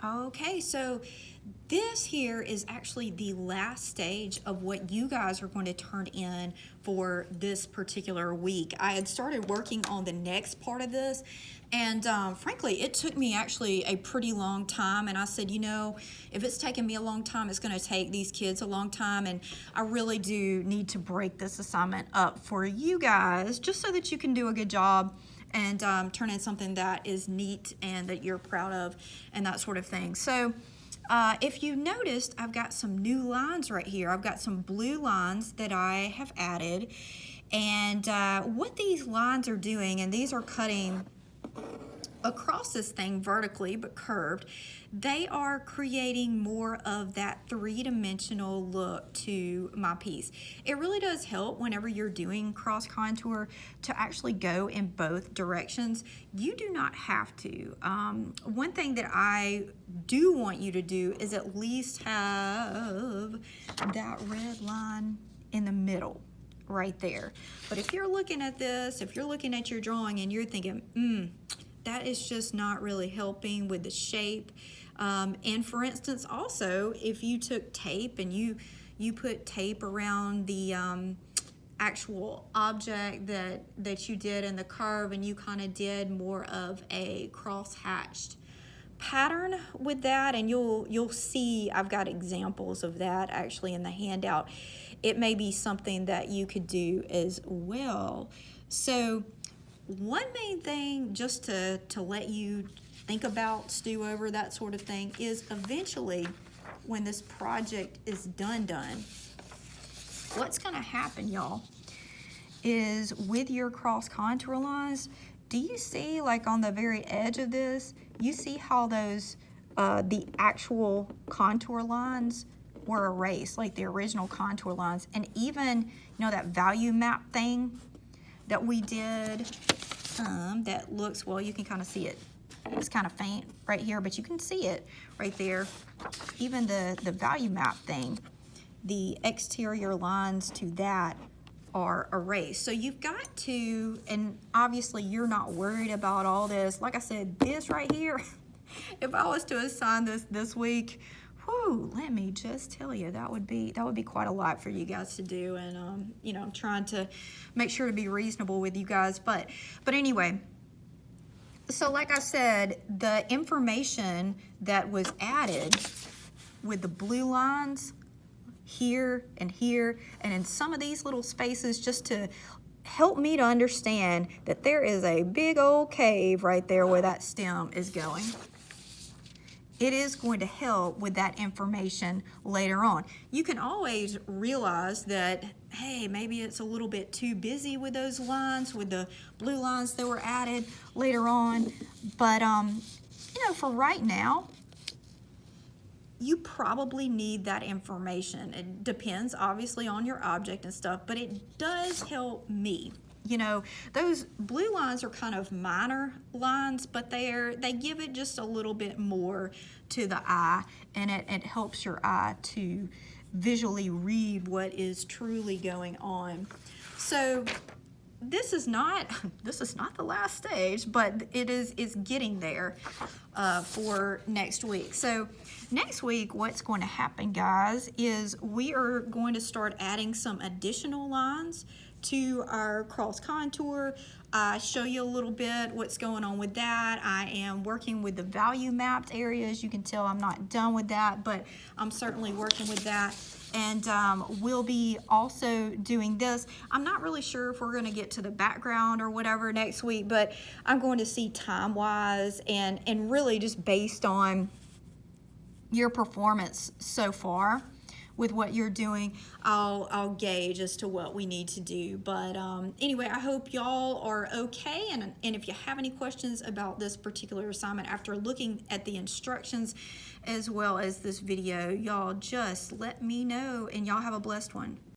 Okay, so this here is actually the last stage of what you guys are going to turn in for this particular week. I had started working on the next part of this, and frankly, it took me actually a pretty long time. And I said, you know, if it's taking me a long time, it's going to take these kids a long time. And I really do need to break this assignment up for you guys just so that you can do a good job and turn in something that is neat and that you're proud of and that sort of thing. So if you noticed, I've got some new lines right here. I've got some blue lines that I have added. And what these lines are doing, and these are cutting across this thing vertically but curved, they are creating more of that three-dimensional look to my piece. It really does help whenever you're doing cross contour to actually go in both directions. You do not have to. One thing that I do want you to do is at least have that red line in the middle right there. But if you're looking at this, if you're looking at your drawing and you're thinking, that is just not really helping with the shape. And for instance, also, if you took tape and you put tape around the actual object that you did in the curve, and you kind of did more of a cross-hatched pattern with that, and you'll see I've got examples of that actually in the handout. It may be something that you could do as well. So one main thing, just to let you think about, stew over, that sort of thing, is eventually when this project is done, what's going to happen, y'all, is with your cross contour lines, do you see, like on the very edge of this, you see how those, the actual contour lines were erased, like the original contour lines, and even, you know, that value map thing that we did, that looks, well, you can kind of see it. It's kind of faint right here, but you can see it right there. Even the value map thing, the exterior lines to that are erased. So you've got to, and obviously you're not worried about all this. Like I said, this right here, if I was to assign this week, whew, let me just tell you, that would be quite a lot for you guys to do. And you know, I'm trying to make sure to be reasonable with you guys, but anyway. So like I said, the information that was added with the blue lines here and here and in some of these little spaces, just to help me to understand that there is a big old cave right there where that stem is going. It is going to help with that information later on. You can always realize that, hey, maybe it's a little bit too busy with those lines, with the blue lines that were added later on. But, you know, for right now, you probably need that information. It depends, obviously, on your object and stuff, but it does help me. You know, those blue lines are kind of minor lines, but they give it just a little bit more to the eye, and it helps your eye to visually read what is truly going on. So this is not the last stage, but it's getting there for next week. So next week, what's going to happen, guys, is we are going to start adding some additional lines to our cross contour. Show you a little bit what's going on with that. I am working with the value mapped areas. You can tell I'm not done with that, but I'm certainly working with that. And we'll be also doing this. I'm not really sure if we're going to get to the background or whatever next week, but I'm going to see time-wise and really just based on your performance so far with what you're doing, I'll gauge as to what we need to do. But anyway, I hope y'all are okay. And if you have any questions about this particular assignment after looking at the instructions as well as this video, y'all just let me know, and y'all have a blessed one.